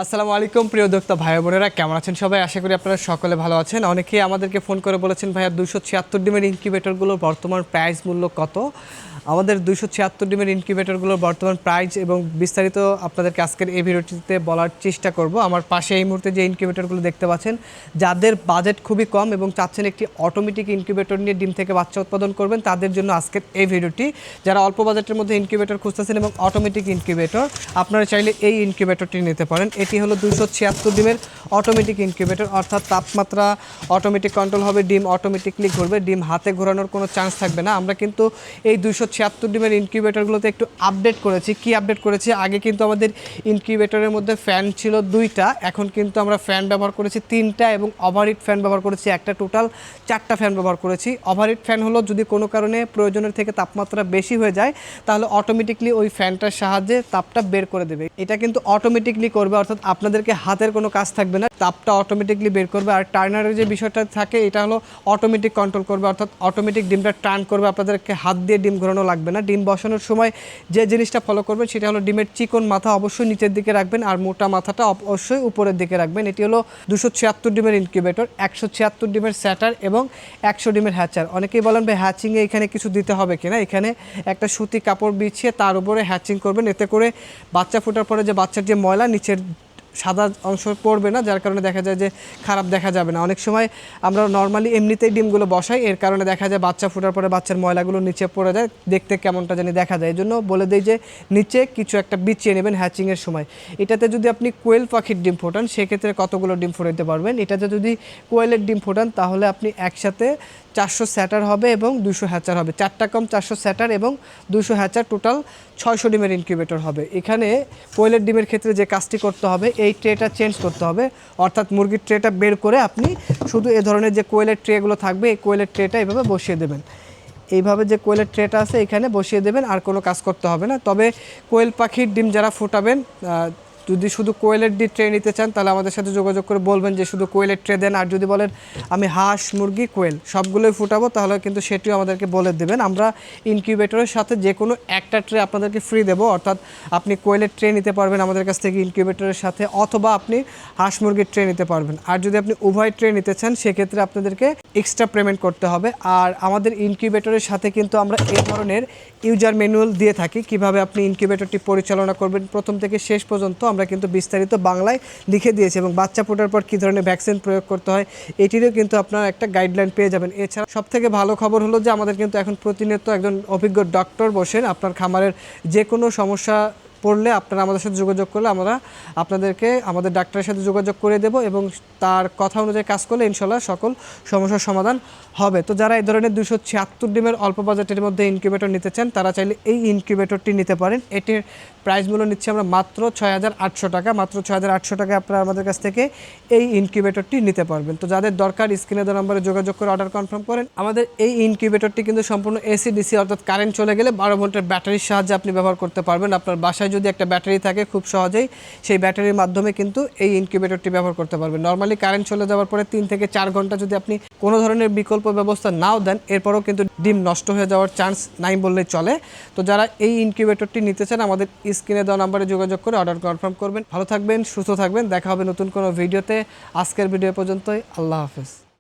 আসসালামু আলাইকুম প্রিয় উদ্যোক্তা ভাই বোনেরা, কেমন আছেন সবাই? আশা করি আপনারা সকলে ভালো আছেন। অনেকেই আমাদেরকে ফোন করে বলেছেন, ভাইয়া 276 ডিমের ইনকিউবেটরগুলোর বর্তমান প্রাইস মূল্য কত? আমাদের 276 ডিমের ইনকিউবেটরগুলোর বর্তমান প্রাইস এবং বিস্তারিত আপনাদেরকে আজকের এই ভিডিওটিতে বলার চেষ্টা করব। আমার পাশে এই মুহূর্তে যে ইনকিউবেটরগুলো দেখতে পাচ্ছেন, যাদের বাজেট খুবই কম এবং চাচ্ছেন একটি অটোমেটিক ইনকিউবেটর নিয়ে ডিম থেকে বাচ্চা উৎপাদন করবেন, তাদের জন্য আজকের এই ভিডিওটি। যারা অল্প বাজেটের মধ্যে ইনকিউবেটর খুঁজতেছেন এবং অটোমেটিক ইনকিউবেটর, আপনারা চাইলে এই ইনকিউবেটরটি নিতে পারেন। এটি হলো 276 ডিমের অটোমেটিক ইনকিউবেটর, অর্থাৎ তাপমাত্রা অটোমেটিক কন্ট্রোল হবে, ডিম অটোমেটিকলি ঘুরবে, ডিম হাতে ঘোরানোর কোনো চান্স থাকবে না। আমরা কিন্তু এই 276 ডিমের ইনকিউবেটরগুলোতে একটু আপডেট করেছি। কি আপডেট করেছি? আগে কিন্তু আমাদের ইনকিউবেটরের মধ্যে ফ্যান ছিল 2টা, এখন কিন্তু আমরা ফ্যান ব্যবহার করেছি 3টা এবং ওভারহিট ফ্যান ব্যবহার করেছি একটা, টোটাল 4টা ফ্যান ব্যবহার করেছি। ওভারহিট ফ্যান হলো যদি কোনো কারণে প্রয়োজনের থেকে তাপমাত্রা বেশি হয়ে যায়, তাহলে অটোমেটিকলি ওই ফ্যানটার সাহায্যে তাপটা বের করে দেবে। এটা কিন্তু অটোমেটিকলি করবে, অর্থাৎ আপনাদেরকে হাতের কোনো কাজ থাকবে না, তাপটা অটোমেটিকলি বের করবে। আর টার্নারের যে বিষয়টা থাকে, এটা হলো অটোমেটিক কন্ট্রোল করবে, অর্থাৎ অটোমেটিক ডিমটা টার্ন করবে, আপনাদেরকে হাত দিয়ে ডিম ঘোরানো লাগবে না। ডিম বসানোর সময় যে জিনিসটা ফলো করবেন সেটা হলো ডিমের চিকন মাথা অবশ্যই নিচের দিকে রাখবেন আর মোটা মাথাটা অবশ্যই উপরের দিকে রাখবেন। এটি হলো 276 ডিমের ইনকিউবেটর, 176 ডিমের স্যাটার এবং 100 ডিমের হ্যাচার। অনেকেই বলেন ভাই হ্যাচিংয়ে এখানে কিছু দিতে হবে কিনা। এখানে একটা সুতি কাপড় বিছিয়ে তার উপরে হ্যাচিং করবেন, এতে করে বাচ্চা ফোটার পরে যে বাচ্চার যে ময়লা নিচের সাদা অংশ পড়বে না, যার কারণে দেখা যায় যে খারাপ দেখা যাবে না। অনেক সময় আমরা নর্মালি এমনিতেই ডিমগুলো বসাই, এর কারণে দেখা যায় বাচ্চা ফোটার পরে বাচ্চার ময়লাগুলো নিচে পড়ে যায়, দেখতে কেমনটা জানি দেখা যায়। এই জন্য বলে দেই যে নিচে কিছু একটা বিছিয়ে নেবেন হ্যাচিংয়ের সময়। এটাতে যদি আপনি কোয়েল পাখির ডিম ফোটান, সেক্ষেত্রে কতগুলো ডিম ফোটাতে পারবেন। এটাতে যদি কোয়েলের ডিম ফোটান, তাহলে আপনি একসাথে 400 স্যাটার হবে এবং 200 হ্যাচার হবে। 4টা কম 400 স্যাটার এবং 200 হ্যাচার, টোটাল 600 ডিমের ইনকিউবেটর হবে। এখানে কোয়েলের ডিমের ক্ষেত্রে যে কাজটি করতে হবে, এই ট্রেটা চেঞ্জ করতে হবে, অর্থাৎ মুরগির ট্রেটা বের করে আপনি শুধু এ ধরনের যে কোয়েলের ট্রেগুলো থাকবে, এই কোয়েলের ট্রেটা এইভাবে বসিয়ে দেবেন। এইভাবে যে কোয়েলের ট্রেটা আছে এখানে বসিয়ে দেবেন, আর কোনো কাজ করতে হবে না। তবে কোয়েল পাখির ডিম যারা ফোটাবেন, যদি শুধু কোয়েলের ডিম ট্রে নিতে চান, তাহলে আমাদের সাথে যোগাযোগ করে বলবেন যে শুধু কোয়েলের ট্রে দেন। আর যদি বলেন আমি হাঁস, মুরগি, কোয়েল সবগুলোই ফুটাবো, তাহলে কিন্তু সেটিও আমাদেরকে বলে দেবেন। আমরা ইনকিউবেটরের সাথে যে কোনো একটা ট্রে আপনাদেরকে ফ্রি দেবো, অর্থাৎ আপনি কোয়েলের ট্রে নিতে পারবেন আমাদের কাছ থেকে ইনকিউবেটরের সাথে, অথবা আপনি হাঁস মুরগির ট্রে নিতে পারবেন। আর যদি আপনি উভয় ট্রে নিতে চান, সেক্ষেত্রে আপনাদেরকে এক্সট্রা পেমেন্ট করতে হবে। আর আমাদের ইনকিউবেটরের সাথে কিন্তু আমরা এই ধরনের ইউজার ম্যানুয়াল দিয়ে থাকি, কিভাবে আপনি ইনকিউবেটরটি পরিচালনা করবেন প্রথম থেকে শেষ পর্যন্ত আমরা কিন্তু বিস্তারিত বাংলায় লিখে দিয়েছি, এবং বাচ্চা ফোটার পর কী ধরনের ভ্যাকসিন প্রয়োগ করতে হয় এটিরও কিন্তু আপনারা একটা গাইডলাইন পেয়ে যাবেন। এছাড়া সবথেকে ভালো খবর হলো যে আমাদের কিন্তু এখন প্রতিনিয়ত একজন অভিজ্ঞ ডক্টর বসেন। আপনার খামারের যে কোনো সমস্যা পড়লে আপনারা আমাদের সাথে যোগাযোগ করলে আমরা আপনাদেরকে আমাদের ডাক্তারের সাথে যোগাযোগ করে দেব, এবং তার কথা অনুযায়ী কাজ করলে ইনশাল্লাহ সকল সমস্যার সমাধান হবে। তো যারা এই ধরনের 276 ডিমের অল্প বাজেটের মধ্যে ইনকিউবেটর নিতে চান, তারা চাইলে এই ইনকিউবেটরটি নিতে পারেন। এটির প্রাইস মূল্য নিচ্ছি আমরা মাত্র 6,800 টাকা। মাত্র 6,800 টাকায় আপনারা আমাদের কাছ থেকে এই ইনকিউবেটরটি নিতে পারবেন। তো যাদের দরকার স্ক্রিনে দেওয়া নম্বরে যোগাযোগ করে অর্ডার কনফার্ম করেন। আমাদের এই ইনকিউবেটরটি কিন্তু সম্পূর্ণ এসি ডিসি, অর্থাৎ কারেন্ট চলে গেলে 12 ভোল্টের ব্যাটারির সাহায্যে আপনি ব্যবহার করতে পারবেন। আপনার বাসায় যদি একটা ব্যাটারি থাকে, খুব সহজেই সেই ব্যাটারির মাধ্যমে কিন্তু এই ইনকিউবেটরটি ব্যবহার করতে পারবেন। নর্মালি কারেন্ট চলে যাওয়ার পরে 3 থেকে 4 ঘন্টা যদি আপনি কোনো ধরনের বিকল্প ব্যবস্থা নাও দেন, এরপরও কিন্তু ডিম নষ্ট হয়ে যাওয়ার চান্স নাই বললেই চলে। তো যারা এই ইনকিউবেটরটি নিতে চান, আমাদের স্ক্রিনে দেওয়া নাম্বারে যোগাযোগ করে অর্ডার কনফার্ম করবেন। ভালো থাকবেন, সুস্থ থাকবেন, দেখা হবে নতুন কোনো ভিডিওতে। আজকের ভিডিও পর্যন্তই, আল্লাহ হাফেজ।